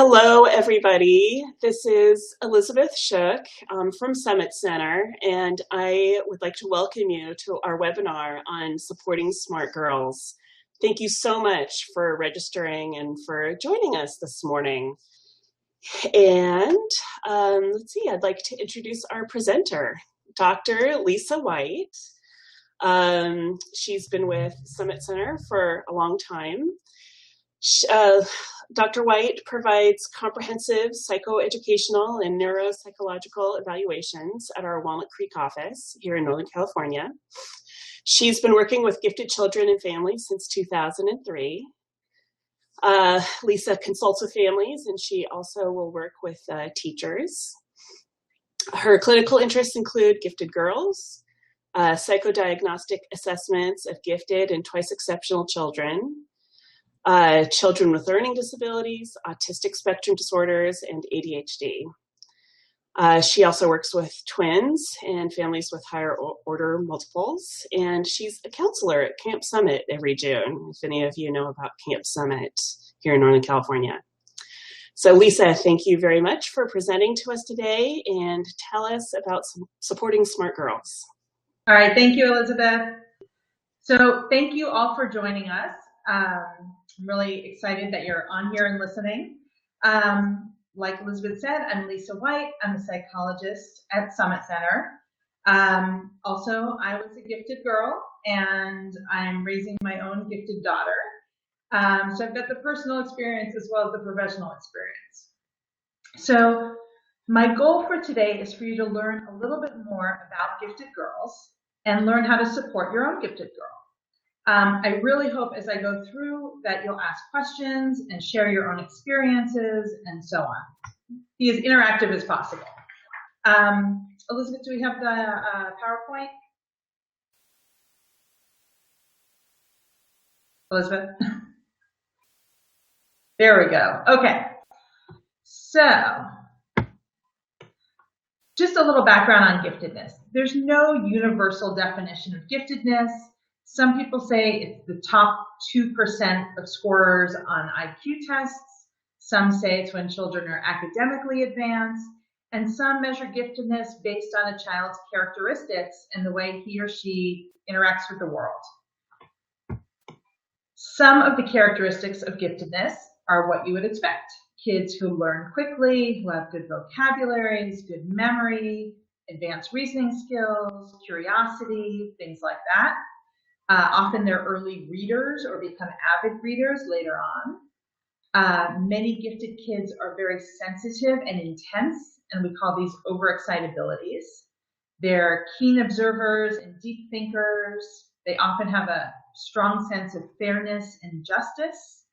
Hello, everybody. This is Elizabeth Shook from Summit Center, and I would like to welcome you to our webinar on supporting smart girls. Thank you so much for registering and for joining us this morning. And let's see, I'd like to introduce our presenter, Dr. Lisa White. She's been with Summit Center for a long time. Dr. White provides comprehensive psychoeducational and neuropsychological evaluations at our Walnut Creek office here in Northern California. She's been working with gifted children and families since 2003. Lisa consults with families, and she also will work with teachers. Her clinical interests include gifted girls, psychodiagnostic assessments of gifted and twice exceptional children, children with learning disabilities, autistic spectrum disorders, and ADHD. She also works with twins and families with higher order multiples, and she's a counselor at Camp Summit every June, if any of you know about Camp Summit here in Northern California. So Lisa, thank you very much for presenting to us today, and tell us about supporting smart girls. All right, thank you, Elizabeth. So thank you all for joining us. I'm really excited that you're on here and listening. Like Elizabeth said, I'm Lisa White. I'm a psychologist at Summit Center. Also, I was a gifted girl, and I'm raising my own gifted daughter. So I've got the personal experience as well as the professional experience. So my goal for today is for you to learn a little bit more about gifted girls and learn how to support your own gifted girl. I really hope as I go through that you'll ask questions and share your own experiences and so on. Be as interactive as possible. Elizabeth, do we have the PowerPoint? Elizabeth? There we go. Okay. So, just a little background on giftedness. There's no universal definition of giftedness. Some people say it's the top 2% of scorers on IQ tests. Some say it's when children are academically advanced. And some measure giftedness based on a child's characteristics and the way he or she interacts with the world. Some of the characteristics of giftedness are what you would expect. Kids who learn quickly, who have good vocabularies, good memory, advanced reasoning skills, curiosity, things like that. Often they're early readers or become avid readers later on. Many gifted kids are very sensitive and intense, and we call these overexcitabilities. They're keen observers and deep thinkers. They often have a strong sense of fairness and justice.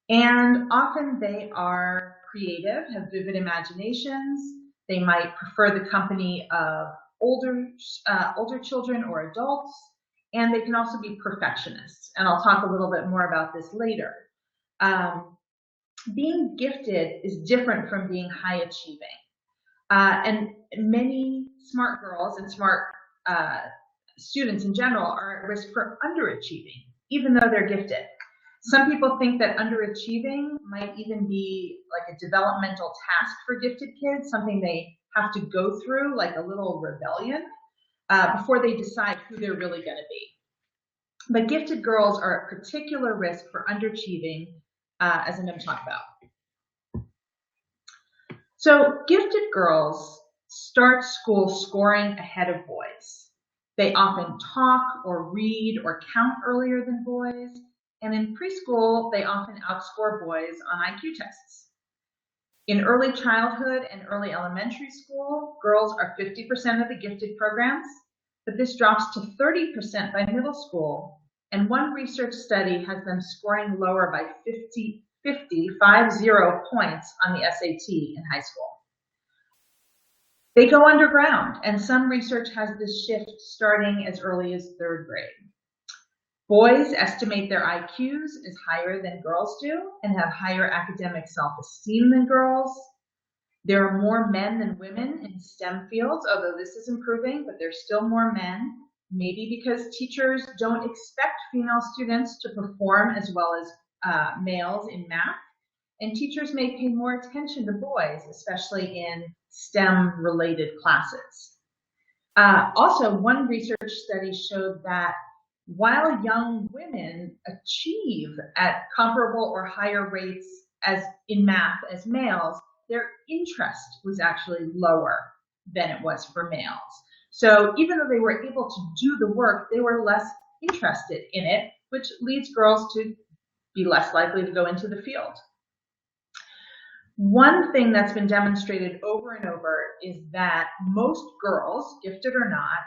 And often they are creative, have vivid imaginations. They might prefer the company of older children or adults. And they can also be perfectionists, and I'll talk a little bit more about this later. Being gifted is different from being high achieving. And many smart girls and smart students in general are at risk for underachieving, even though they're gifted. Some people think that underachieving might even be like a developmental task for gifted kids, something they have to go through, like a little rebellion. Before they decide who they're really going to be. But gifted girls are at particular risk for underachieving, as I'm going to talk about. So gifted girls start school scoring ahead of boys. They often talk or read or count earlier than boys, and in preschool, they often outscore boys on IQ tests. In early childhood and early elementary school, girls are 50% of the gifted programs, but this drops to 30% by middle school, and one research study has them scoring lower by 50 points on the SAT in high school. They go underground, and some research has this shift starting as early as 3rd grade. Boys estimate their IQs as higher than girls do and have higher academic self-esteem than girls. There are more men than women in STEM fields, although this is improving, but there's still more men, maybe because teachers don't expect female students to perform as well as males in math, and teachers may pay more attention to boys, especially in STEM-related classes. Also, one research study showed that while young women achieve at comparable or higher rates as in math as males, their interest was actually lower than it was for males. So even though they were able to do the work, they were less interested in it, which leads girls to be less likely to go into the field. One thing that's been demonstrated over and over is that most girls, gifted or not,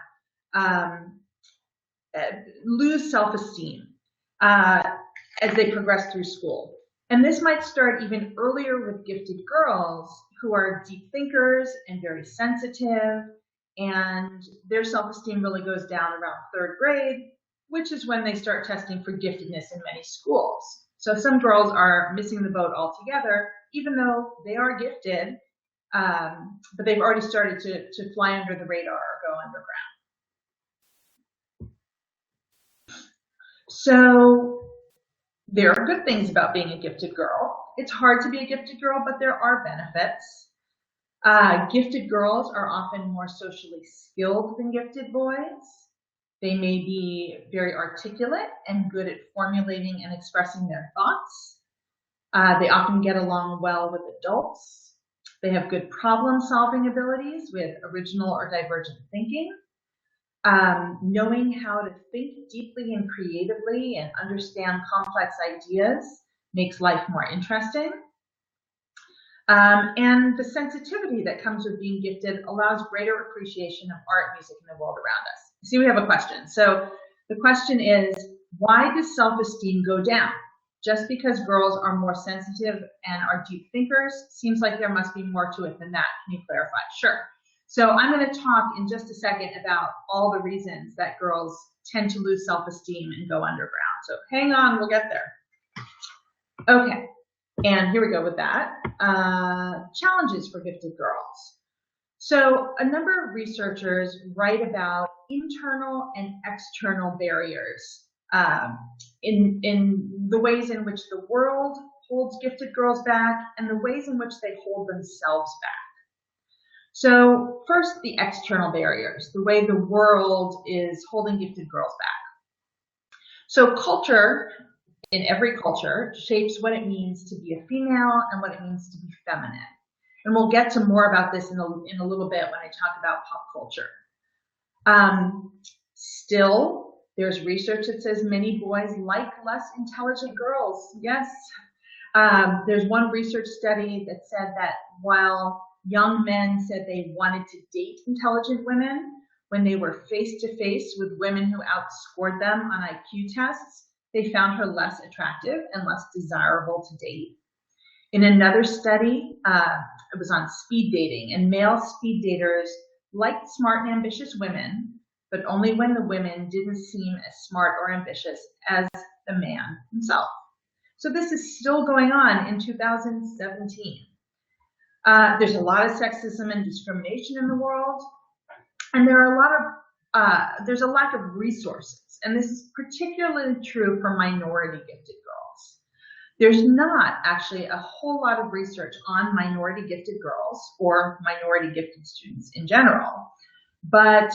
lose self-esteem as they progress through school. And this might start even earlier with gifted girls who are deep thinkers and very sensitive, and their self-esteem really goes down around 3rd grade, which is when they start testing for giftedness in many schools. So some girls are missing the boat altogether, even though they are gifted, but they've already started to fly under the radar or go underground. So there are good things about being a gifted girl. It's hard to be a gifted girl, but there are benefits. Gifted girls are often more socially skilled than gifted boys. They may be very articulate and good at formulating and expressing their thoughts. They often get along well with adults. They have good problem-solving abilities with original or divergent thinking. Knowing how to think deeply and creatively and understand complex ideas makes life more interesting. And the sensitivity that comes with being gifted allows greater appreciation of art, music, and the world around us. See, we have a question. So the question is, why does self-esteem go down? Just because girls are more sensitive and are deep thinkers, seems like there must be more to it than that. Can you clarify? Sure. So I'm going to talk in just a second about all the reasons that girls tend to lose self-esteem and go underground. So hang on, we'll get there. Okay, and here we go with that. Challenges for gifted girls. So a number of researchers write about internal and external barriers in the ways in which the world holds gifted girls back and the ways in which they hold themselves back. So first, the external barriers, the way the world is holding gifted girls back. So culture, in every culture, shapes what it means to be a female and what it means to be feminine. And we'll get to more about this in a little bit when I talk about pop culture. Still, there's research that says many boys like less intelligent girls. Yes. There's one research study that said that while young men said they wanted to date intelligent women, when they were face-to-face with women who outscored them on IQ tests, they found her less attractive and less desirable to date. In another study, it was on speed dating, and male speed daters liked smart and ambitious women, but only when the women didn't seem as smart or ambitious as the man himself. So this is still going on in 2017. There's a lot of sexism and discrimination in the world, and there's a lack of resources, and this is particularly true for minority gifted girls. There's not actually a whole lot of research on minority gifted girls or minority gifted students in general, but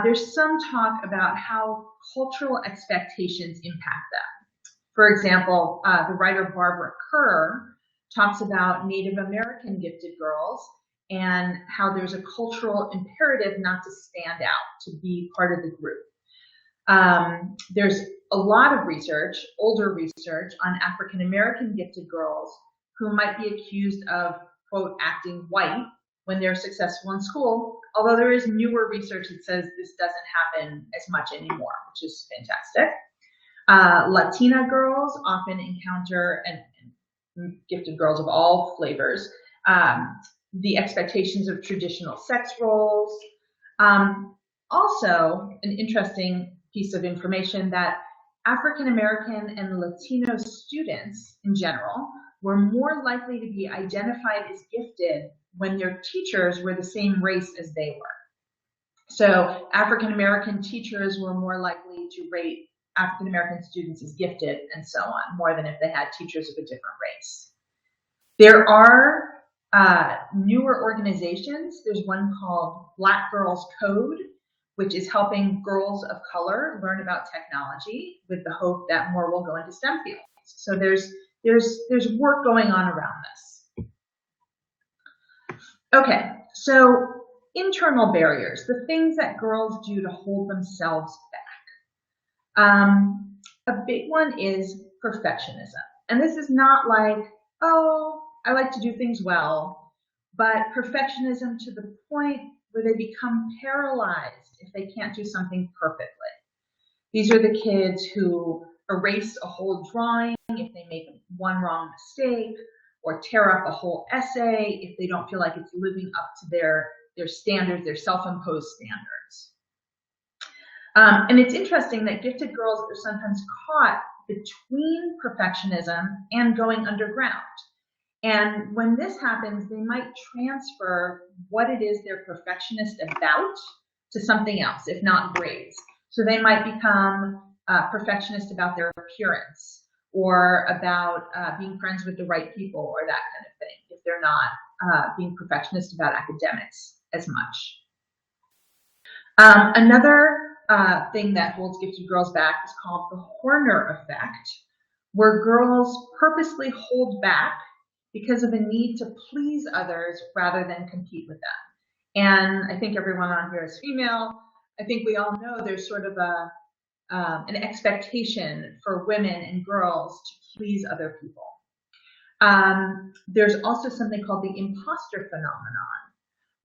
there's some talk about how cultural expectations impact them. For example, the writer Barbara Kerr talks about Native American gifted girls and how there's a cultural imperative not to stand out, to be part of the group. There's a lot of research, older research, on African American gifted girls who might be accused of, quote, acting white when they're successful in school, although there is newer research that says this doesn't happen as much anymore, which is fantastic. Latina girls often encounter, and gifted girls of all flavors, the expectations of traditional sex roles. Also, an interesting piece of information that African American and Latino students in general were more likely to be identified as gifted when their teachers were the same race as they were. So African American teachers were more likely to rate African American students as gifted and so on, more than if they had teachers of a different race. There are newer organizations. There's one called Black Girls Code, which is helping girls of color learn about technology with the hope that more will go into STEM fields. So there's work going on around this. Okay, so internal barriers, the things that girls do to hold themselves back. A big one is perfectionism. And this is not like, oh, I like to do things well, but perfectionism to the point where they become paralyzed if they can't do something perfectly. These are the kids who erase a whole drawing if they make one wrong mistake, or tear up a whole essay if they don't feel like it's living up to their standards, their self-imposed standards. And it's interesting that gifted girls are sometimes caught between perfectionism and going underground. And when this happens, they might transfer what it is they're perfectionist about to something else, if not grades. So they might become perfectionist about their appearance, or about being friends with the right people, or that kind of thing, if they're not being perfectionist about academics as much. Another thing that holds gifted girls back is called the Horner effect, where girls purposely hold back because of a need to please others rather than compete with them. And I think everyone on here is female. I think we all know there's sort of an expectation for women and girls to please other people. There's also something called the imposter phenomenon,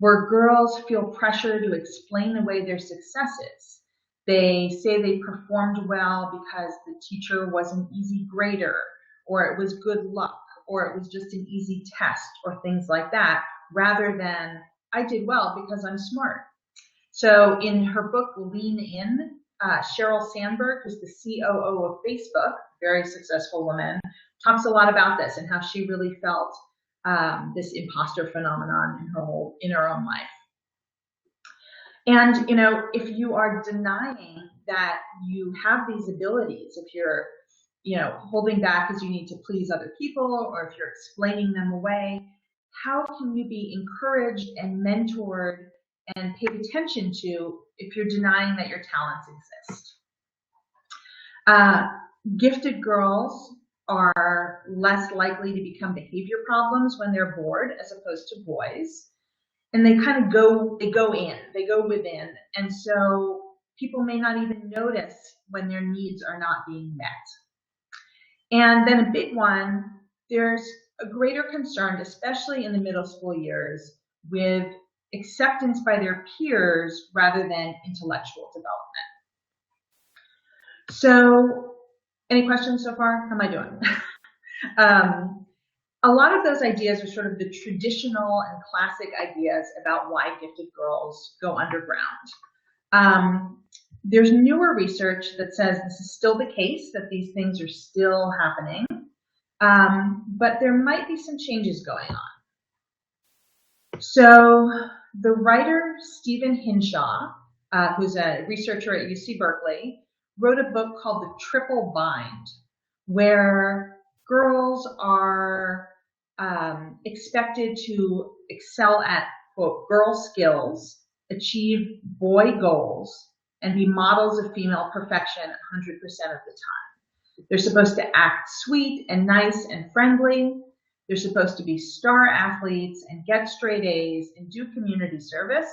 where girls feel pressure to explain away their successes. They say they performed well because the teacher was an easy grader, or it was good luck, or it was just an easy test, or things like that, rather than I did well because I'm smart. So in her book, Lean In, Sheryl Sandberg, who's the COO of Facebook, very successful woman, talks a lot about this and how she really felt this imposter phenomenon in her own life. And, if you are denying that you have these abilities, if you're, holding back because you need to please other people, or if you're explaining them away, how can you be encouraged and mentored and paid attention to if you're denying that your talents exist? Gifted girls are less likely to become behavior problems when they're bored, as opposed to boys. And they kind of go within. And so people may not even notice when their needs are not being met. And then a big one, there's a greater concern, especially in the middle school years, with acceptance by their peers rather than intellectual development. So, any questions so far? How am I doing? A lot of those ideas are sort of the traditional and classic ideas about why gifted girls go underground. There's newer research that says this is still the case, that these things are still happening, but there might be some changes going on. So the writer Stephen Hinshaw, who's a researcher at UC Berkeley, wrote a book called The Triple Bind, where girls are expected to excel at, quote, girl skills, achieve boy goals, and be models of female perfection 100% of the time. They're supposed to act sweet and nice and friendly. They're supposed to be star athletes and get straight A's and do community service.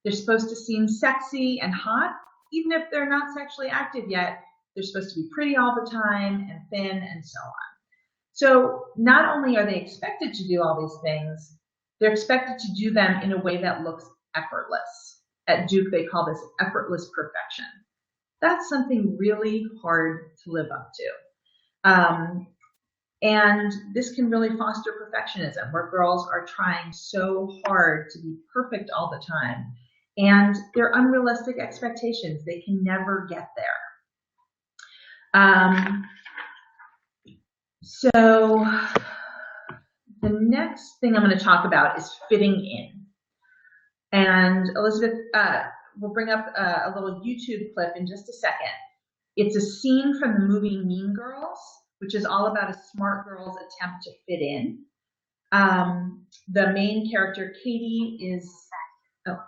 They're supposed to seem sexy and hot, even if they're not sexually active yet. They're supposed to be pretty all the time and thin and so on. So not only are they expected to do all these things, they're expected to do them in a way that looks effortless. At Duke, they call this effortless perfection. That's something really hard to live up to. And this can really foster perfectionism, where girls are trying so hard to be perfect all the time. And they're unrealistic expectations. They can never get there. So the next thing I'm going to talk about is fitting in. And Elizabeth will bring up a little YouTube clip in just a second. It's a scene from the movie Mean Girls, which is all about a smart girl's attempt to fit in. The main character, Katie, is. Oh. I'm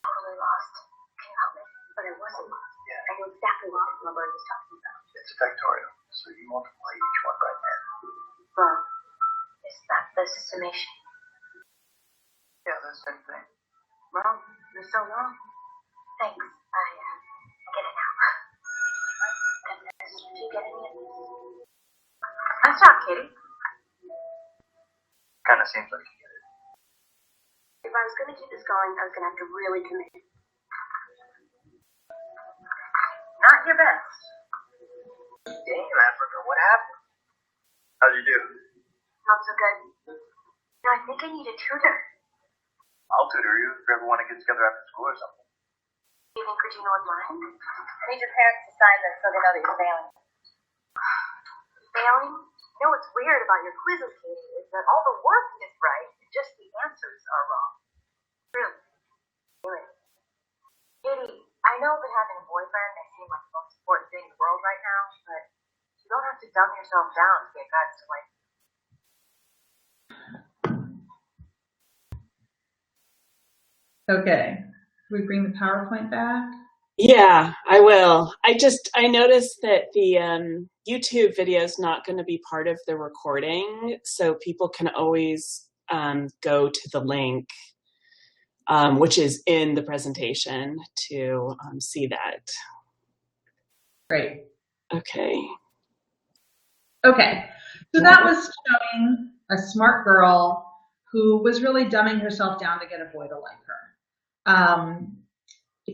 totally lost. Can you help me? But I wasn't lost. Yeah. I know exactly what this number is talking about. It's a factorial, so you multiply each one by 10. Well, is that the summation? Yeah, the same thing. Well, you're so wrong. Thanks. I get it now. Goodness, did you get any of this? Nice job, Katie. Kind of seems like you get it. If I was going to keep this going, I was going to have to really commit. Not your best. Damn, Africa, what happened? How'd you do? Not so good. No, I think I need a tutor. I'll tutor you if you ever want to get together after school or something. Do you think Regina would mind? I need your parents to sign this so they know that you're failing. Failing? You know what's weird about your quizzes, Katie, is that all the work is right, and just the answers are wrong. Really. Anyway. Katie, I know that having a boyfriend may seem like the most important thing in the world right now, but you don't have to dumb yourself down to get guys to like you. Okay. Can we bring the PowerPoint back? Yeah, I will. I noticed that the YouTube video is not going to be part of the recording, so people can always go to the link, which is in the presentation, to see that. Great. Okay. Okay. So that was showing a smart girl who was really dumbing herself down to get a boy to like her.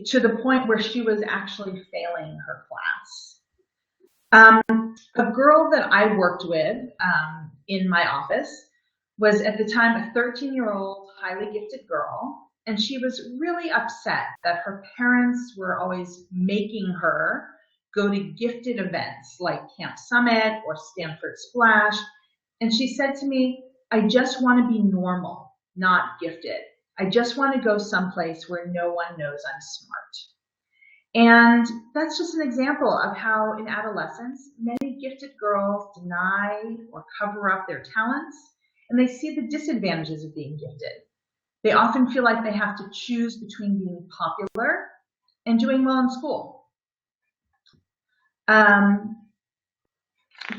To the point where she was actually failing her class. A girl that I worked with in my office was at the time a 13-year-old highly gifted girl, and she was really upset that her parents were always making her go to gifted events like Camp Summit or Stanford Splash. And she said to me, I just want to be normal, not gifted. I just want to go someplace where no one knows I'm smart. And that's just an example of how in adolescence, many gifted girls deny or cover up their talents, and they see the disadvantages of being gifted. They often feel like they have to choose between being popular and doing well in school.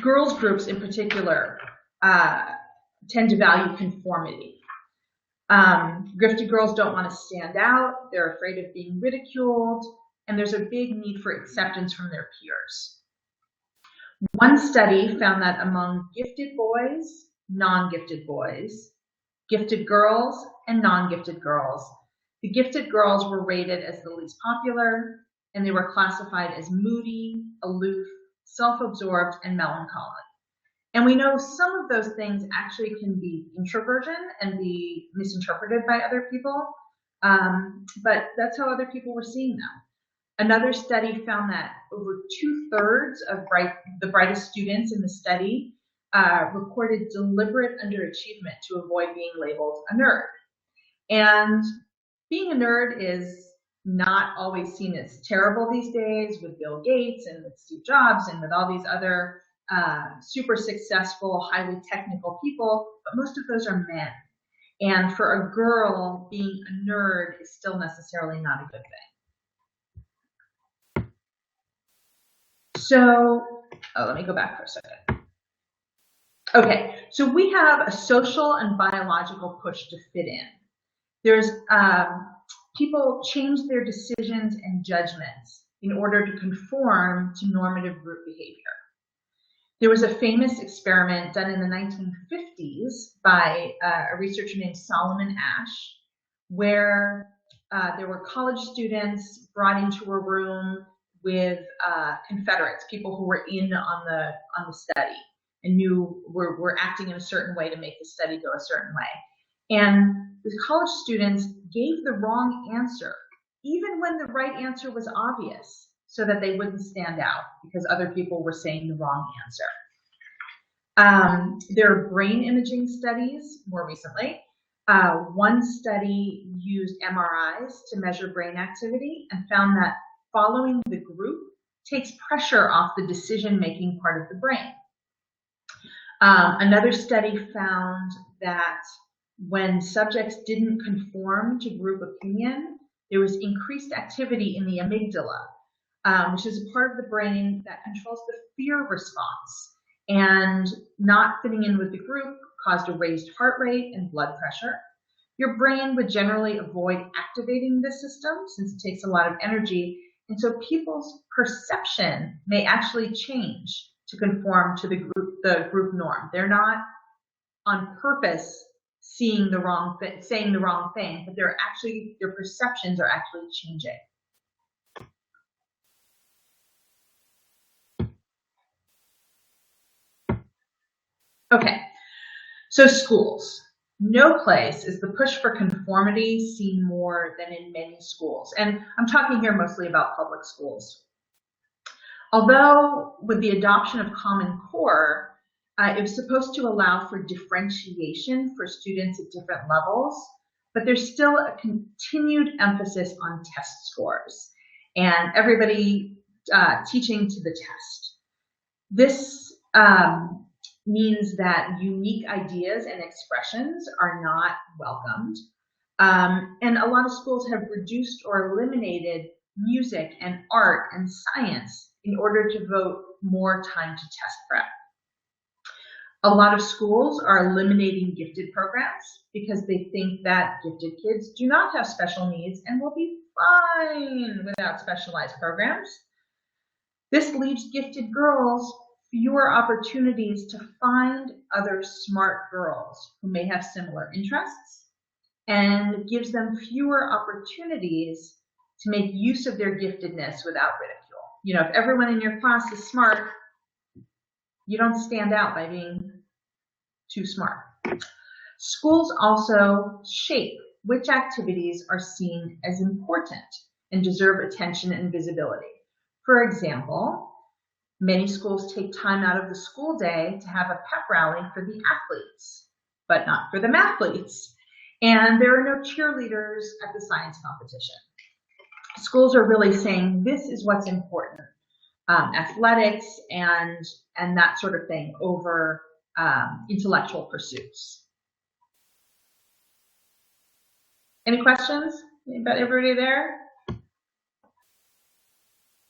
Girls groups in particular tend to value conformity. Gifted girls don't want to stand out, they're afraid of being ridiculed, and there's a big need for acceptance from their peers. One study found that among gifted boys, non-gifted boys, gifted girls, and non-gifted girls, the gifted girls were rated as the least popular, and they were classified as moody, aloof, self-absorbed, and melancholic. And we know some of those things actually can be introversion and be misinterpreted by other people, but that's how other people were seeing them. Another study found that over 2/3 of the brightest students in the study recorded deliberate underachievement to avoid being labeled a nerd. And being a nerd is not always seen as terrible these days with Bill Gates and with Steve Jobs and with all these other super successful, highly technical people, but most of those are men. And for a girl, being a nerd is still necessarily not a good thing. So, let me go back for a second. Okay, so we have a social and biological push to fit in. There's people change their decisions and judgments in order to conform to normative group behavior. There was a famous experiment done in the 1950s by a researcher named Solomon Asch, where there were college students brought into a room with Confederates, people who were in on the study and were acting in a certain way to make the study go a certain way. And the college students gave the wrong answer, even when the right answer was obvious, so that they wouldn't stand out because other people were saying the wrong answer. There are brain imaging studies more recently. One study used MRIs to measure brain activity and found that following the group takes pressure off the decision-making part of the brain. Another study found that when subjects didn't conform to group opinion, there was increased activity in the amygdala, which is a part of the brain that controls the fear response. And not fitting in with the group caused a raised heart rate and blood pressure. Your brain would generally avoid activating this system since it takes a lot of energy, and so people's perception may actually change to conform to the group norm. They're not on purpose saying the wrong thing, but their perceptions are actually changing. Okay, so schools. No place is the push for conformity seen more than in many schools. And I'm talking here mostly about public schools. Although with the adoption of Common Core, it was supposed to allow for differentiation for students at different levels, but there's still a continued emphasis on test scores and everybody teaching to the test. This means that unique ideas and expressions are not welcomed. And a lot of schools have reduced or eliminated music and art and science in order to devote more time to test prep. A lot of schools are eliminating gifted programs because they think that gifted kids do not have special needs and will be fine without specialized programs. This leaves gifted girls fewer opportunities to find other smart girls who may have similar interests, and gives them fewer opportunities to make use of their giftedness without ridicule. You know, if everyone in your class is smart, you don't stand out by being too smart. Schools also shape which activities are seen as important and deserve attention and visibility. For example, many schools take time out of the school day to have a pep rally for the athletes, but not for the mathletes. And there are no cheerleaders at the science competition. Schools are really saying this is what's important, athletics and that sort of thing over intellectual pursuits. Any questions? About everybody there?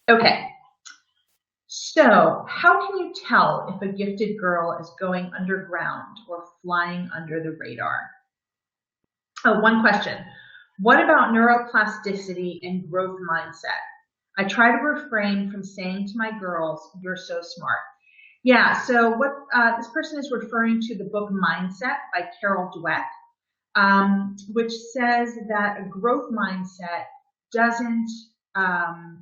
Okay. So how can you tell if a gifted girl is going underground or flying under the radar? Oh, one question. What about neuroplasticity and growth mindset? I try to refrain from saying to my girls, "You're so smart." Yeah, so what this person is referring to the book Mindset by Carol Dweck, which says that a growth mindset doesn't, a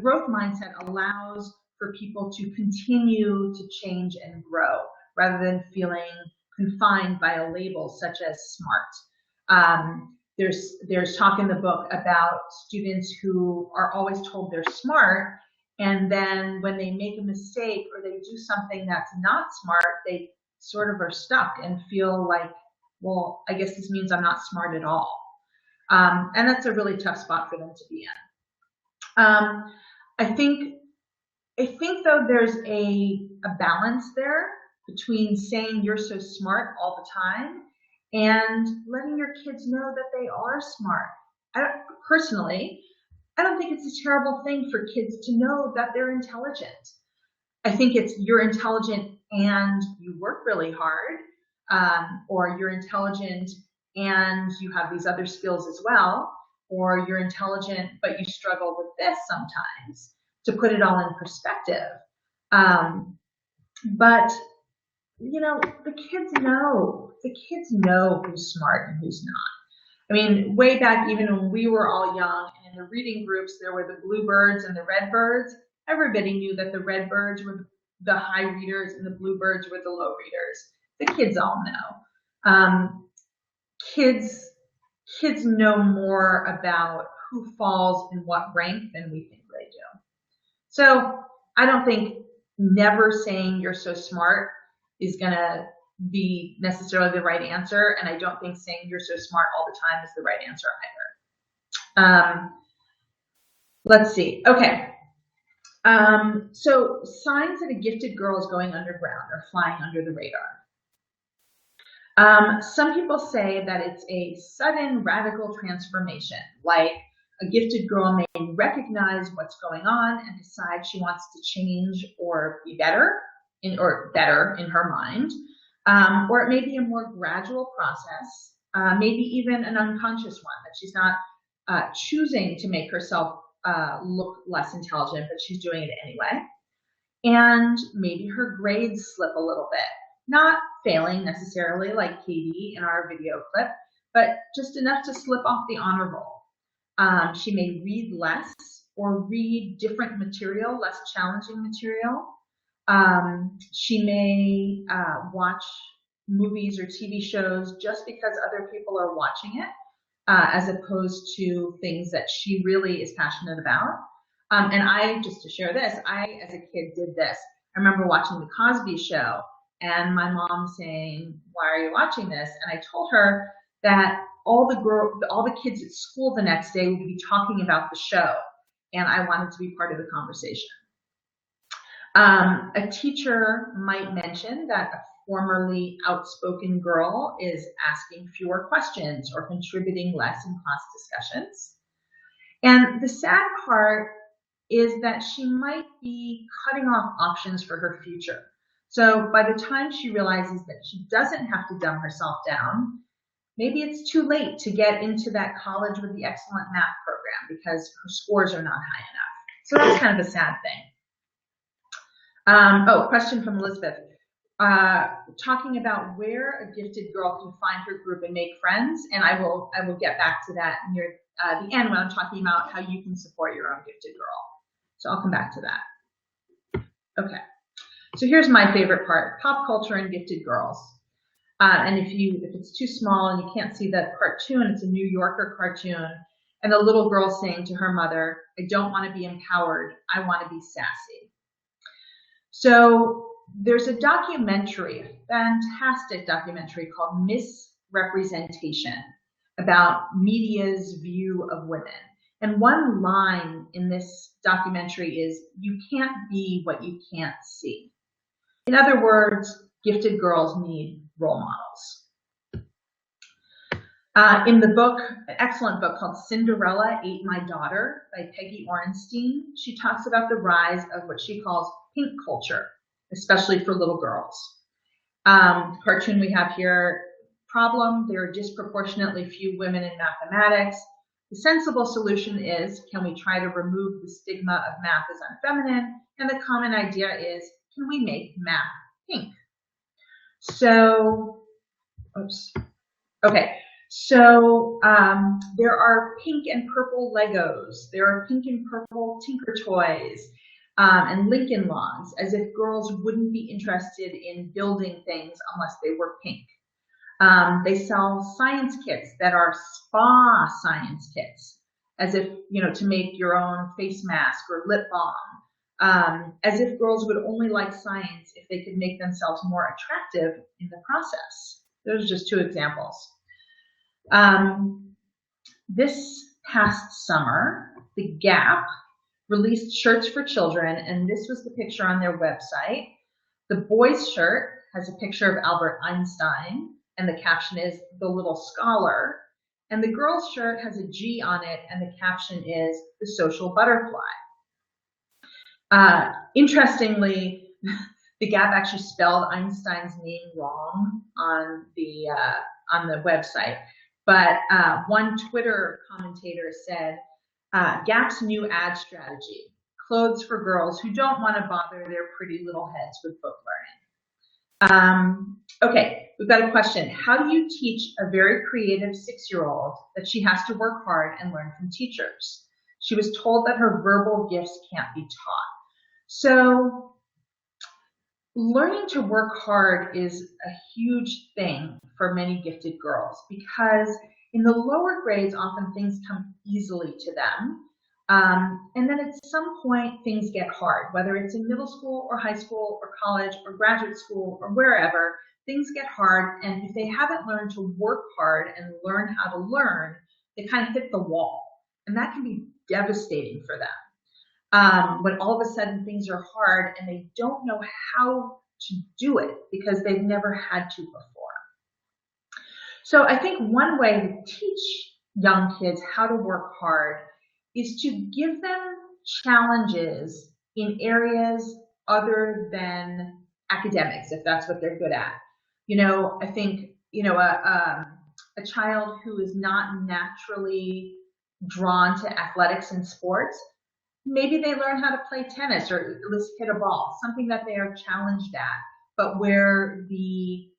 growth mindset allows for people to continue to change and grow rather than feeling confined by a label such as smart. There's talk in the book about students who are always told they're smart, and then when they make a mistake or they do something that's not smart, they sort of are stuck and feel like, well, I guess this means I'm not smart at all. And that's a really tough spot for them to be in. I think though there's a balance there between saying you're so smart all the time and letting your kids know that they are smart. Personally, I don't think it's a terrible thing for kids to know that they're intelligent. I think it's you're intelligent and you work really hard, or you're intelligent and you have these other skills as well, or you're intelligent but you struggle with this sometimes, to put it all in perspective. But you know, the kids know who's smart and who's not. I mean, way back even when we were all young, and in the reading groups, there were the bluebirds and the redbirds. Everybody knew that the redbirds were the high readers and the bluebirds were the low readers. The kids all know. Kids know more about who falls in what rank than we think they do. So I don't think never saying you're so smart is gonna be necessarily the right answer, and I don't think saying you're so smart all the time is the right answer either. Let's see. Okay. So signs that a gifted girl is going underground or flying under the radar. Some people say that it's a sudden radical transformation, like a gifted girl may recognize what's going on and decide she wants to change or be better, better in her mind. Or it may be a more gradual process, maybe even an unconscious one, that she's not choosing to make herself look less intelligent, but she's doing it anyway. And maybe her grades slip a little bit. Not failing necessarily like Katie in our video clip, but just enough to slip off the honor roll. She may read less or read different material, less challenging material. She may watch movies or TV shows just because other people are watching it, as opposed to things that she really is passionate about. And I, just to share this, I, as a kid, did this. I remember watching The Cosby Show and my mom saying, "Why are you watching this?" And I told her that all the kids at school the next day would be talking about the show, and I wanted to be part of the conversation. A teacher might mention that a formerly outspoken girl is asking fewer questions or contributing less in class discussions. And the sad part is that she might be cutting off options for her future. So by the time she realizes that she doesn't have to dumb herself down, maybe it's too late to get into that college with the excellent math program because her scores are not high enough. So that's kind of a sad thing. Question from Elizabeth. Talking about where a gifted girl can find her group and make friends, and I will get back to that near the end when I'm talking about how you can support your own gifted girl. So I'll come back to that. Okay. So here's my favorite part: pop culture and gifted girls. And if it's too small and you can't see the cartoon, it's a New Yorker cartoon, and the little girl saying to her mother, "I don't want to be empowered, I want to be sassy." So there's a documentary, a fantastic documentary called Misrepresentation, about media's view of women. And one line in this documentary is, "You can't be what you can't see." In other words, gifted girls need role models. In the book, an excellent book called Cinderella Ate My Daughter by Peggy Orenstein, she talks about the rise of what she calls pink culture, especially for little girls. Cartoon we have here, problem, there are disproportionately few women in mathematics. The sensible solution is, can we try to remove the stigma of math as unfeminine? And the common idea is, can we make math pink? So, there are pink and purple Legos. There are pink and purple Tinker Toys and Lincoln Logs, as if girls wouldn't be interested in building things unless they were pink. They sell science kits that are spa science kits, as if, to make your own face mask or lip balm, as if girls would only like science if they could make themselves more attractive in the process. Those are just two examples. This past summer, The Gap released shirts for children, and this was the picture on their website. The boys' shirt has a picture of Albert Einstein, and the caption is "The Little Scholar." And the girls' shirt has a G on it, and the caption is "The Social Butterfly." Interestingly, The Gap actually spelled Einstein's name wrong on the website. But one Twitter commentator said, Gap's new ad strategy, clothes for girls who don't want to bother their pretty little heads with book learning. Okay, we've got a question. How do you teach a very creative 6-year-old that she has to work hard and learn from teachers? She was told that her verbal gifts can't be taught. So learning to work hard is a huge thing for many gifted girls, because in the lower grades, often things come easily to them. And then at some point, things get hard, whether it's in middle school or high school or college or graduate school or wherever, things get hard. And if they haven't learned to work hard and learn how to learn, they kind of hit the wall. And that can be devastating for them. when all of a sudden things are hard and they don't know how to do it because they've never had to before. So I think one way to teach young kids how to work hard is to give them challenges in areas other than academics, if that's what they're good at. I think, a child who is not naturally drawn to athletics and sports, maybe they learn how to play tennis or at least hit a ball, something that they are challenged at, but where the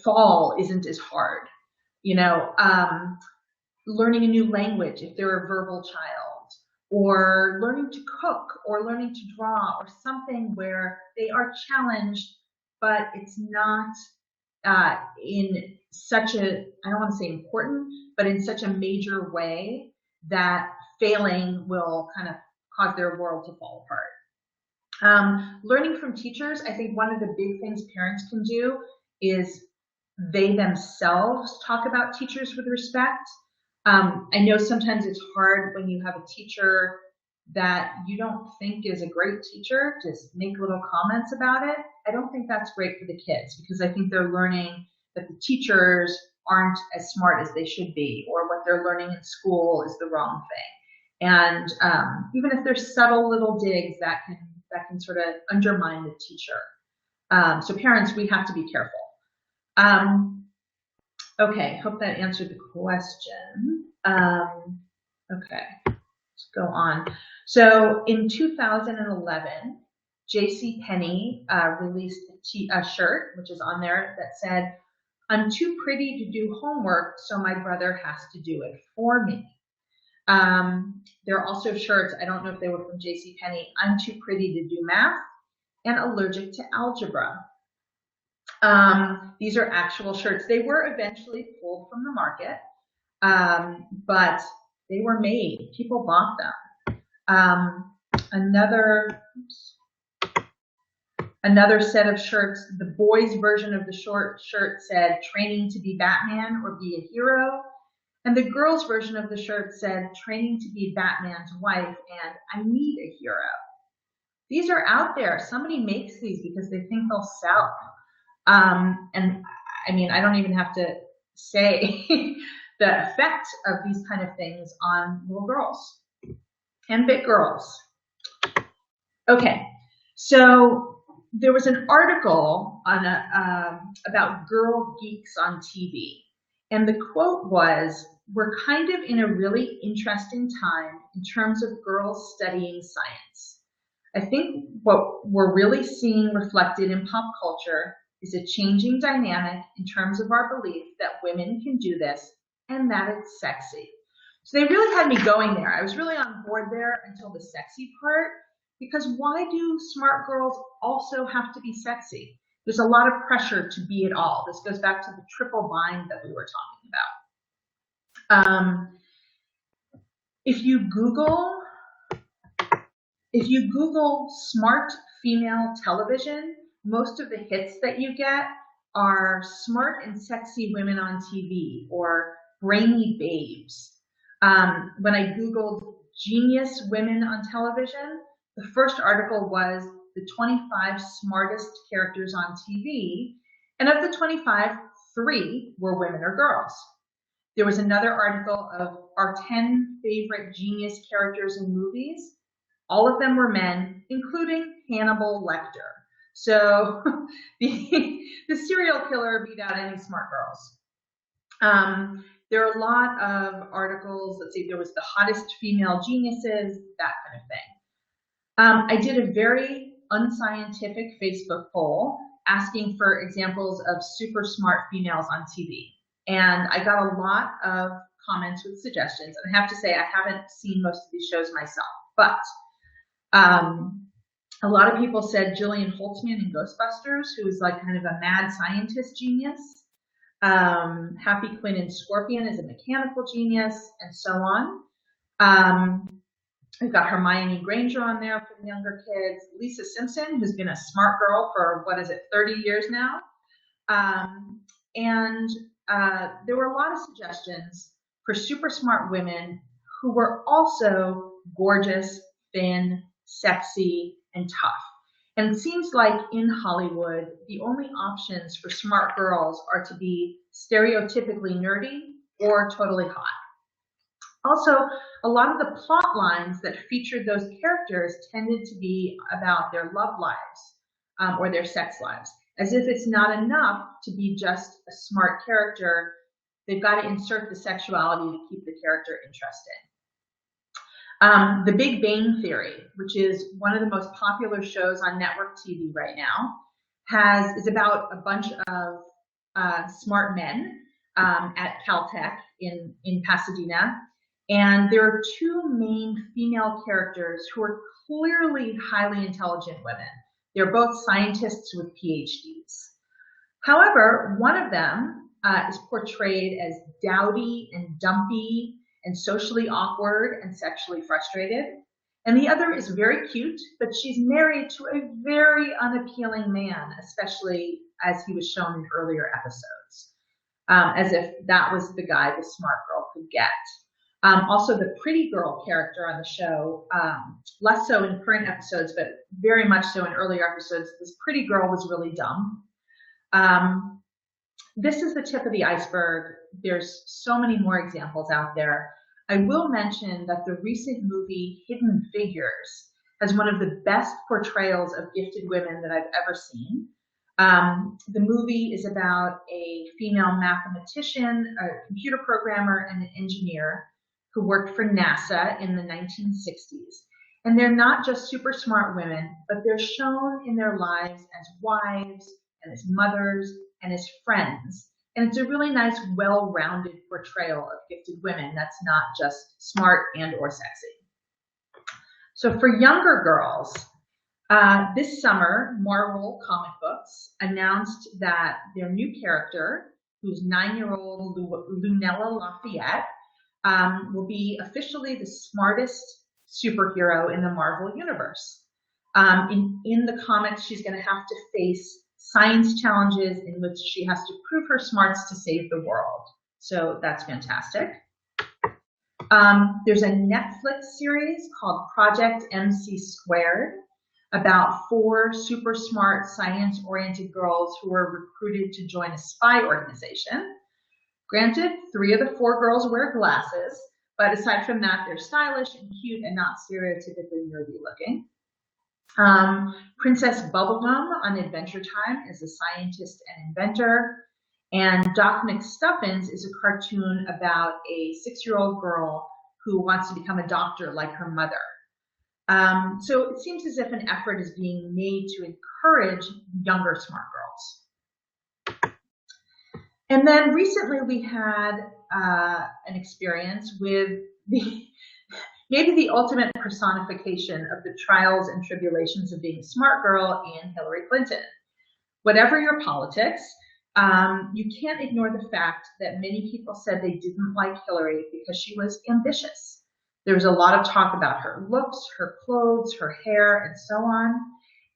fall isn't as hard. Learning a new language if they're a verbal child, or learning to cook, or learning to draw, or something where they are challenged, but it's not in such a, I don't want to say important, but in such a major way that failing will kind of cause their world to fall apart. Learning from teachers, I think one of the big things parents can do is they themselves talk about teachers with respect. I know sometimes it's hard when you have a teacher that you don't think is a great teacher to make little comments about it. I don't think that's great for the kids, because I think they're learning that the teachers aren't as smart as they should be, or what they're learning in school is the wrong thing. And even if there's subtle little digs that can sort of undermine the teacher. So parents, we have to be careful. Okay, hope that answered the question. Okay, let's go on. So in 2011, JCPenney released a shirt, which is on there, that said, "I'm too pretty to do homework, so my brother has to do it for me." There are also shirts, I don't know if they were from JCPenney, "I'm too pretty to do math," and "allergic to algebra." These are actual shirts. They were eventually pulled from the market, but they were made. People bought them. Another set of shirts, the boys' version of the short shirt said, "Training to be Batman or be a hero." And the girls' version of the shirt said, "Training to be Batman's wife and I need a hero." These are out there. Somebody makes these because they think they'll sell. And I mean, I don't even have to say the effect of these kind of things on little girls and big girls. Okay, so there was an article on about girl geeks on TV. And the quote was, "We're kind of in a really interesting time in terms of girls studying science. I think what we're really seeing reflected in pop culture is a changing dynamic in terms of our belief that women can do this and that it's sexy." So they really had me going there. I was really on board there until the sexy part, because why do smart girls also have to be sexy? There's a lot of pressure to be it all. This goes back to the triple bind that we were talking about. If you Google smart female television, most of the hits that you get are smart and sexy women on TV or brainy babes. When I Googled genius women on television, the first article was the 25 smartest characters on TV, and of the 25, 3 were women or girls. There was another article of our 10 favorite genius characters in movies. All of them were men, including Hannibal Lecter. So the serial killer beat out any smart girls. There are a lot of articles. Let's see, there was the hottest female geniuses, that kind of thing. I did a very unscientific Facebook poll asking for examples of super smart females on TV. And I got a lot of comments with suggestions. And I have to say, I haven't seen most of these shows myself, but a lot of people said Jillian Holtzman in Ghostbusters, who is like kind of a mad scientist genius. Happy Quinn in Scorpion is a mechanical genius, and so on. We've got Hermione Granger on there for the younger kids. Lisa Simpson, who's been a smart girl for, 30 years now. And there were a lot of suggestions for super smart women who were also gorgeous, thin, sexy, and tough. And it seems like in Hollywood, the only options for smart girls are to be stereotypically nerdy or totally hot. Also, a lot of the plot lines that featured those characters tended to be about their love lives or their sex lives, as if it's not enough to be just a smart character. They've got to insert the sexuality to keep the character interesting. The Big Bang Theory, which is one of the most popular shows on network TV right now, is about a bunch of smart men at Caltech in Pasadena. And there are two main female characters who are clearly highly intelligent women. They're both scientists with PhDs. However, one of them is portrayed as dowdy and dumpy and socially awkward and sexually frustrated. And the other is very cute, but she's married to a very unappealing man, especially as he was shown in earlier episodes, as if that was the guy the smart girl could get. Also, the pretty girl character on the show, less so in current episodes, but very much so in earlier episodes, this pretty girl was really dumb. This is the tip of the iceberg. There's so many more examples out there. I will mention that the recent movie Hidden Figures has one of the best portrayals of gifted women that I've ever seen. The movie is about a female mathematician, a computer programmer, and an engineer who worked for NASA in the 1960s. And they're not just super smart women, but they're shown in their lives as wives and as mothers and as friends. And it's a really nice, well-rounded portrayal of gifted women that's not just smart and or sexy. So for younger girls, this summer, Marvel Comic Books announced that their new character, who's 9-year-old Lunella Lafayette, will be officially the smartest superhero in the Marvel universe. In the comics, she's going to have to face science challenges in which she has to prove her smarts to save the world. So that's fantastic. There's a Netflix series called Project MC Squared about 4 super smart science-oriented girls who were recruited to join a spy organization. Granted, 3 of the 4 girls wear glasses, but aside from that, they're stylish and cute and not stereotypically nerdy looking. Princess Bubblegum on Adventure Time is a scientist and inventor. And Doc McStuffins is a cartoon about a 6-year-old girl who wants to become a doctor like her mother. So it seems as if an effort is being made to encourage younger smart girls. And then recently we had an experience with maybe the ultimate personification of the trials and tribulations of being a smart girl in Hillary Clinton. Whatever your politics, you can't ignore the fact that many people said they didn't like Hillary because she was ambitious. There was a lot of talk about her looks, her clothes, her hair, and so on.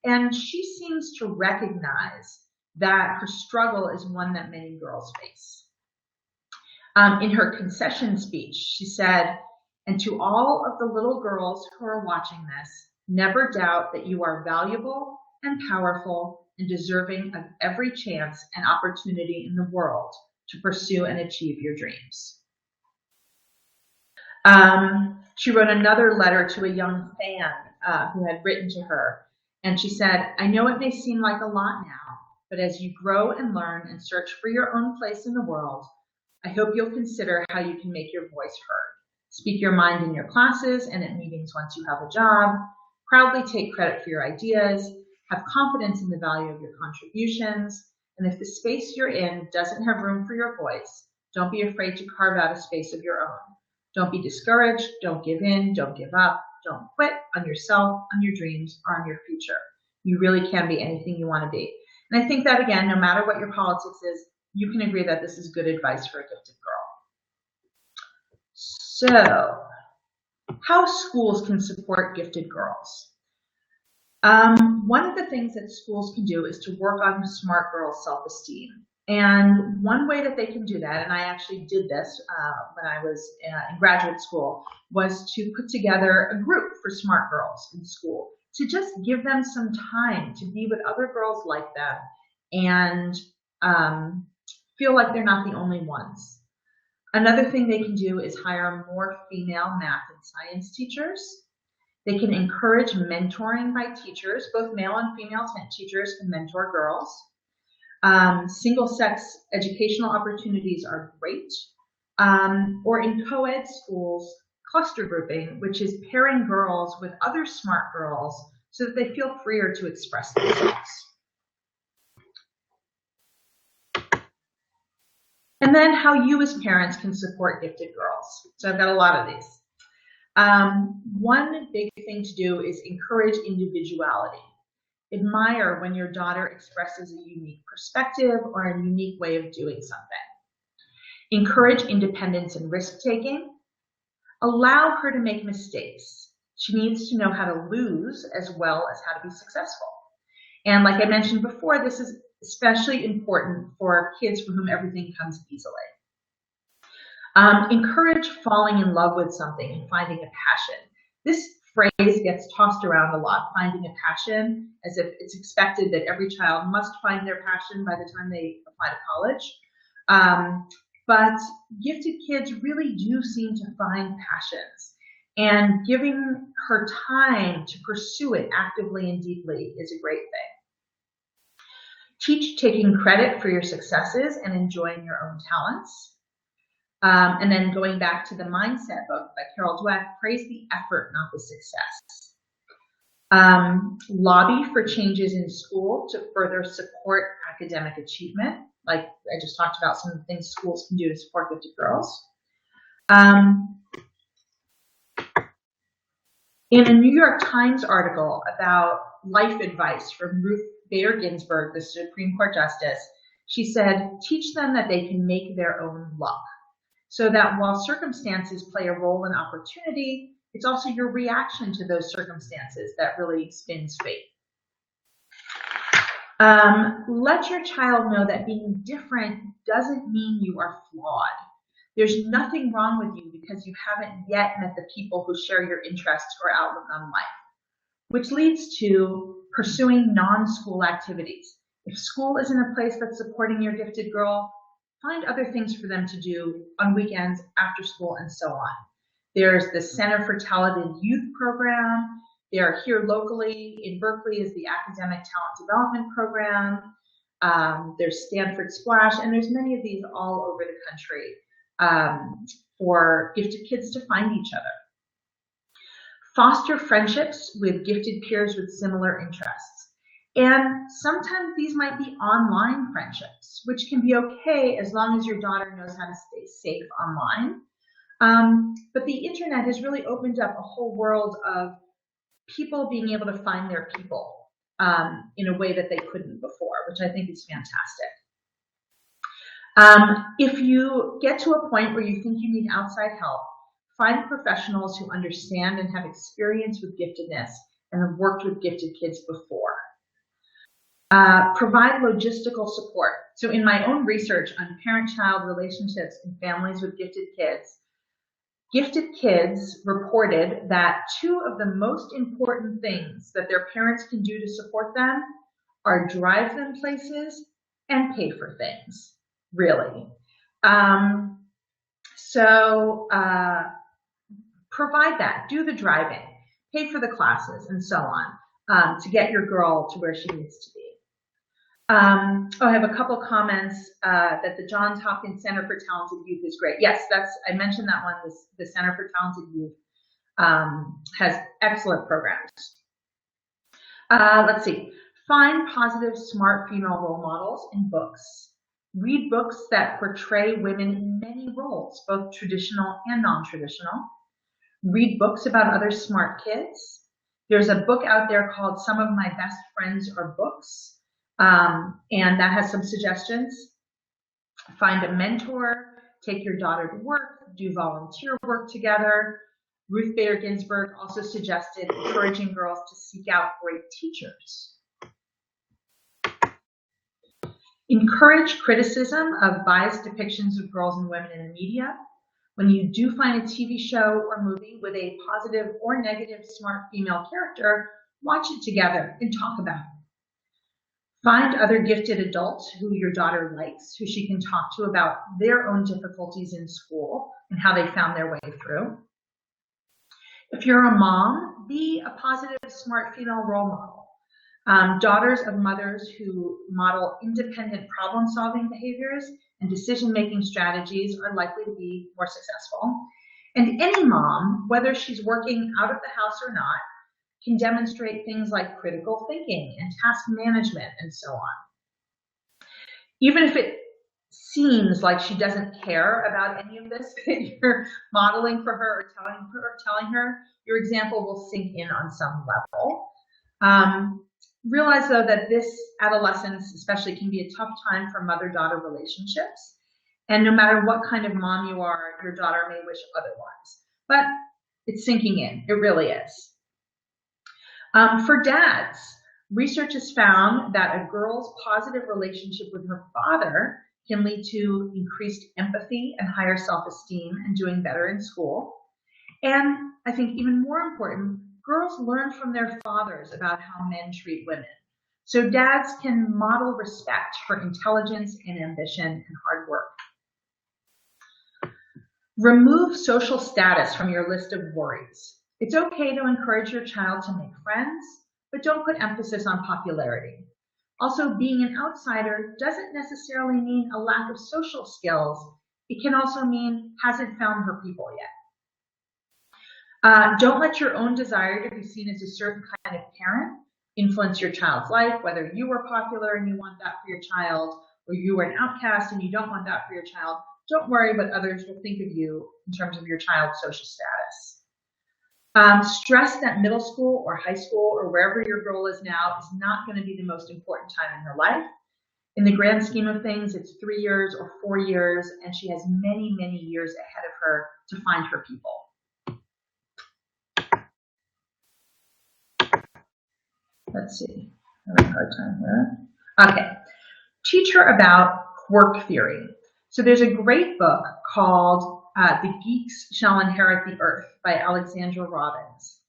And she seems to recognize that her struggle is one that many girls face. In her concession speech, she said, "And to all of the little girls who are watching this, never doubt that you are valuable and powerful and deserving of every chance and opportunity in the world to pursue and achieve your dreams." She wrote another letter to a young fan who had written to her, and she said, "I know it may seem like a lot now, but as you grow and learn and search for your own place in the world, I hope you'll consider how you can make your voice heard. Speak your mind in your classes and at meetings once you have a job. Proudly take credit for your ideas. Have confidence in the value of your contributions. And if the space you're in doesn't have room for your voice, don't be afraid to carve out a space of your own. Don't be discouraged. Don't give in. Don't give up. Don't quit on yourself, on your dreams, or on your future. You really can be anything you want to be." And I think that, again, no matter what your politics is, you can agree that this is good advice for a gifted girl. So, how schools can support gifted girls. One of the things that schools can do is to work on smart girls' self-esteem. And one way that they can do that, and I actually did this when I was in graduate school, was to put together a group for smart girls in school to just give them some time to be with other girls like them and feel like they're not the only ones. Another thing they can do is hire more female math and science teachers. They can encourage mentoring by teachers. Both male and female teachers can mentor girls. Single-sex educational opportunities are great. Or in co-ed schools, cluster grouping, which is pairing girls with other smart girls so that they feel freer to express themselves. And then how you as parents can support gifted girls. So I've got a lot of these. One big thing to do is encourage individuality. Admire when your daughter expresses a unique perspective or a unique way of doing something. Encourage independence and risk-taking. Allow her to make mistakes. She needs to know how to lose as well as how to be successful. And like I mentioned before, this is especially important for kids for whom everything comes easily. Encourage falling in love with something and finding a passion. This phrase gets tossed around a lot, finding a passion, as if it's expected that every child must find their passion by the time they apply to college. But gifted kids really do seem to find passions, and giving her time to pursue it actively and deeply is a great thing. Teach taking credit for your successes and enjoying your own talents. And then going back to the Mindset book by Carol Dweck, praise the effort, not the success. Lobby for changes in school to further support academic achievement. Like I just talked about some of the things schools can do to support gifted girls. In a New York Times article about life advice from Ruth Bader Ginsburg, the Supreme Court Justice, she said, teach them that they can make their own luck. So that while circumstances play a role in opportunity, it's also your reaction to those circumstances that really spins fate. Let your child know that being different doesn't mean you are flawed. There's nothing wrong with you because you haven't yet met the people who share your interests or outlook on life, which leads to pursuing non-school activities. If school isn't a place that's supporting your gifted girl, find other things for them to do on weekends, after school, and so on. There's the Center for Talented Youth program. They're here locally in Berkeley is the Academic Talent Development program. There's Stanford Splash, and there's many of these all over the country for gifted kids to find each other. Foster friendships with gifted peers with similar interests. And sometimes these might be online friendships, which can be okay as long as your daughter knows how to stay safe online. But the internet has really opened up a whole world of people being able to find their people in a way that they couldn't before, which I think is fantastic. If you get to a point where you think you need outside help, find professionals who understand and have experience with giftedness and have worked with gifted kids before. Provide logistical support. So in my own research on parent-child relationships and families with gifted kids reported that two of the most important things that their parents can do to support them are drive them places and pay for things, really. Provide that, do the driving, pay for the classes and so on to get your girl to where she needs to be. I have a couple comments that the Johns Hopkins Center for Talented Youth is great. Yes, I mentioned that one. The Center for Talented Youth has excellent programs. Let's see. Find positive, smart female role models in books. Read books that portray women in many roles, both traditional and non-traditional. Read books about other smart kids. There's a book out there called Some of My Best Friends Are Books. And that has some suggestions. Find a mentor, take your daughter to work, do volunteer work together. Ruth Bader Ginsburg also suggested encouraging girls to seek out great teachers. Encourage criticism of biased depictions of girls and women in the media. When you do find a TV show or movie with a positive or negative smart female character, watch it together and talk about it. Find other gifted adults who your daughter likes, who she can talk to about their own difficulties in school and how they found their way through. If you're a mom, be a positive, smart female role model. Daughters of mothers who model independent problem-solving behaviors and decision-making strategies are likely to be more successful. And any mom, whether she's working out of the house or not, can demonstrate things like critical thinking and task management and so on. Even if it seems like she doesn't care about any of this that you're modeling for her or telling her, your example will sink in on some level. Realize, though, that this adolescence especially can be a tough time for mother-daughter relationships. And no matter what kind of mom you are, your daughter may wish otherwise. But it's sinking in. It really is. For dads, research has found that a girl's positive relationship with her father can lead to increased empathy and higher self-esteem and doing better in school. And I think even more important, girls learn from their fathers about how men treat women. So dads can model respect for intelligence and ambition and hard work. Remove social status from your list of worries. It's okay to encourage your child to make friends, but don't put emphasis on popularity. Also, being an outsider doesn't necessarily mean a lack of social skills. It can also mean hasn't found her people yet. Don't let your own desire to be seen as a certain kind of parent influence your child's life, whether you were popular and you want that for your child, or you were an outcast and you don't want that for your child. Don't worry what others will think of you in terms of your child's social status. Stress that middle school or high school or wherever your girl is now is not going to be the most important time in her life. In the grand scheme of things, it's 3 years or 4 years, and she has many, many years ahead of her to find her people. Let's see, I'm having a hard time here. Okay, teach her about quirk theory. So there's a great book called The Geeks Shall Inherit the Earth by Alexandra Robbins.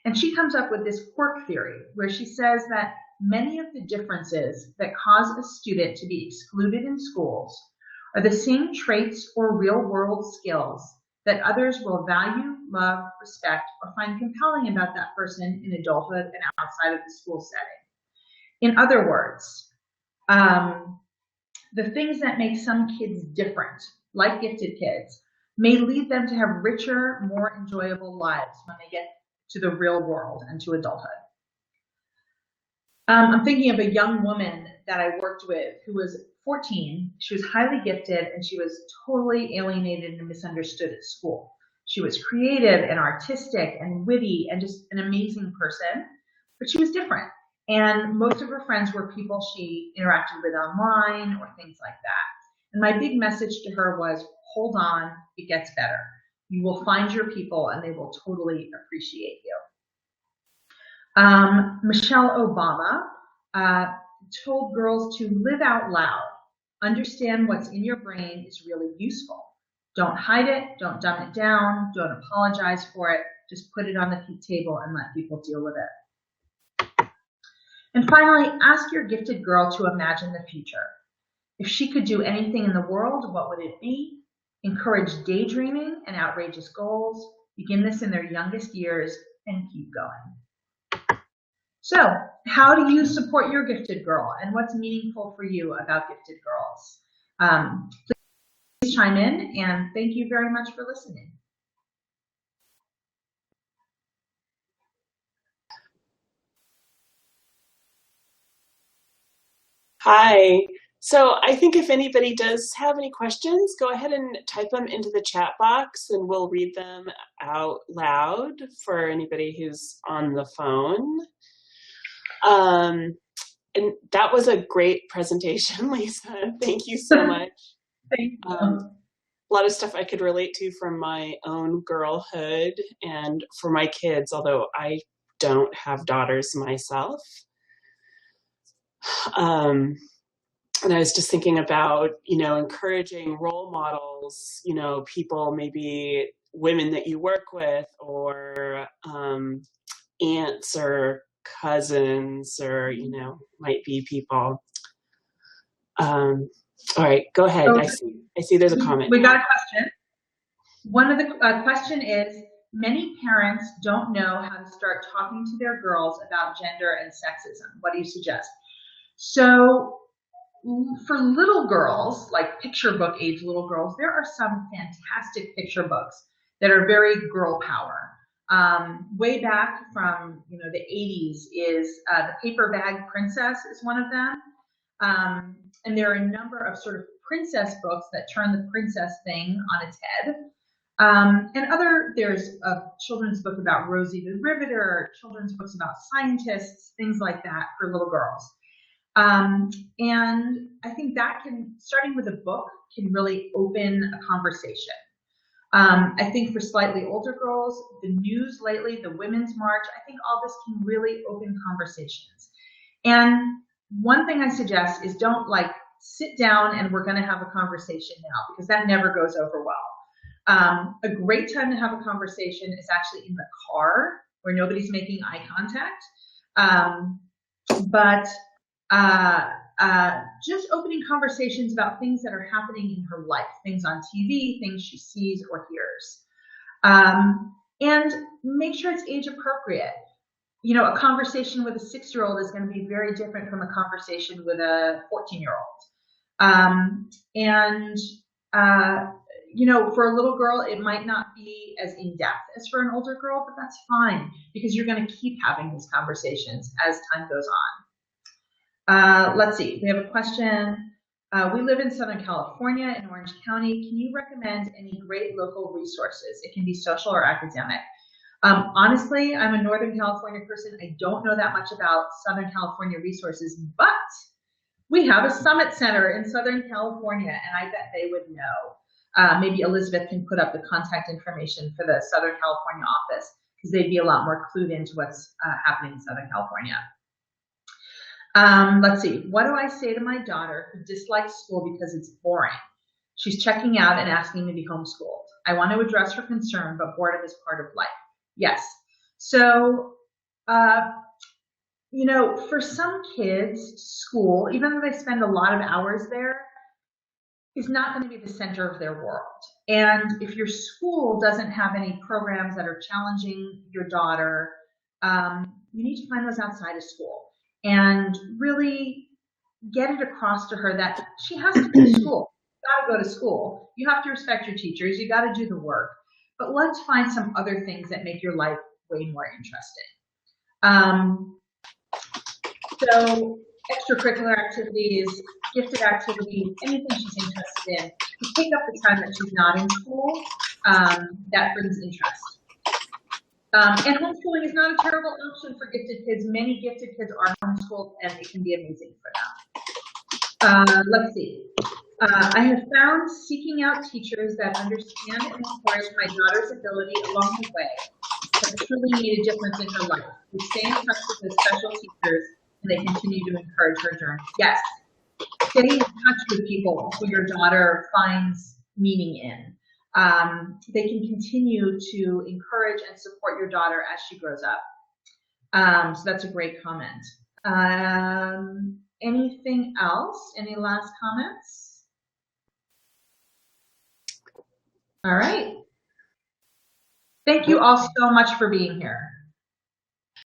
And she comes up with this quirk theory where she says that many of the differences that cause a student to be excluded in schools are the same traits or real-world skills that others will value, love, respect, or find compelling about that person in adulthood and outside of the school setting. In other words, the things that make some kids different, like gifted kids, may lead them to have richer, more enjoyable lives when they get to the real world and to adulthood. I'm thinking of a young woman that I worked with who was 14. She was highly gifted and she was totally alienated and misunderstood at school. She was creative and artistic and witty and just an amazing person, but she was different. And most of her friends were people she interacted with online or things like that. And my big message to her was, hold on, it gets better. You will find your people and they will totally appreciate you. Michelle Obama told girls to live out loud. Understand what's in your brain is really useful. Don't hide it, don't dumb it down, don't apologize for it. Just put it on the table and let people deal with it. And finally, ask your gifted girl to imagine the future. If she could do anything in the world, what would it be? Encourage daydreaming and outrageous goals. Begin this in their youngest years and keep going. So, how do you support your gifted girl and what's meaningful for you about gifted girls? Please chime in and thank you very much for listening. Hi. So I think if anybody does have any questions, go ahead and type them into the chat box and we'll read them out loud for anybody who's on the phone. And that was a great presentation, Lisa. Thank you so much. Thank you. A lot of stuff I could relate to from my own girlhood and for my kids, although I don't have daughters myself. And I was just thinking about, encouraging role models, people, maybe women that you work with, or aunts or cousins, or, might be people. All right, go ahead. So I see there's a comment. We got a question. One of the question is, many parents don't know how to start talking to their girls about gender and sexism. What do you suggest? So for little girls, like picture book age little girls, there are some fantastic picture books that are very girl power. Way back from the 80s is The Paper Bag Princess is one of them. And there are a number of sort of princess books that turn the princess thing on its head. There's a children's book about Rosie the Riveter, children's books about scientists, things like that for little girls. And I think that starting with a book can really open a conversation. I think for slightly older girls, the news lately, the Women's March, I think all this can really open conversations. And one thing I suggest is don't sit down and we're going to have a conversation now, because that never goes over well. A great time to have a conversation is actually in the car where nobody's making eye contact. Just opening conversations about things that are happening in her life, things on TV, things she sees or hears. And make sure it's age appropriate. A conversation with a 6-year-old is going to be very different from a conversation with a 14-year-old. For a little girl, it might not be as in-depth as for an older girl, but that's fine, because you're going to keep having these conversations as time goes on. Let's see, we have a question. We live in Southern California in Orange County. Can you recommend any great local resources? It can be social or academic. Honestly, I'm a Northern California person. I don't know that much about Southern California resources, but we have a Summit Center in Southern California, and I bet they would know. Maybe Elizabeth can put up the contact information for the Southern California office, because they'd be a lot more clued into what's happening in Southern California. Let's see. What do I say to my daughter who dislikes school because it's boring? She's checking out and asking to be homeschooled. I want to address her concern, but boredom is part of life. Yes. So, for some kids, school, even though they spend a lot of hours there, is not going to be the center of their world. And if your school doesn't have any programs that are challenging your daughter, you need to find those outside of school and really get it across to her that she has to go to school. You got to go to school. You have to respect your teachers. You got to do the work. But let's find some other things that make your life way more interesting. So extracurricular activities, gifted activities, anything she's interested in, to take up the time that she's not in school, that brings interest. And homeschooling is not a terrible option for gifted kids. Many gifted kids are homeschooled, and it can be amazing for them. Let's see. I have found seeking out teachers that understand and encourage my daughter's ability along the way has truly made a difference in her life. We stay in touch with the special teachers, and they continue to encourage her journey. Yes, stay in touch with people who your daughter finds meaning in. They can continue to encourage and support your daughter as she grows up. So that's a great comment. Anything else? Any last comments? All right. Thank you all so much for being here.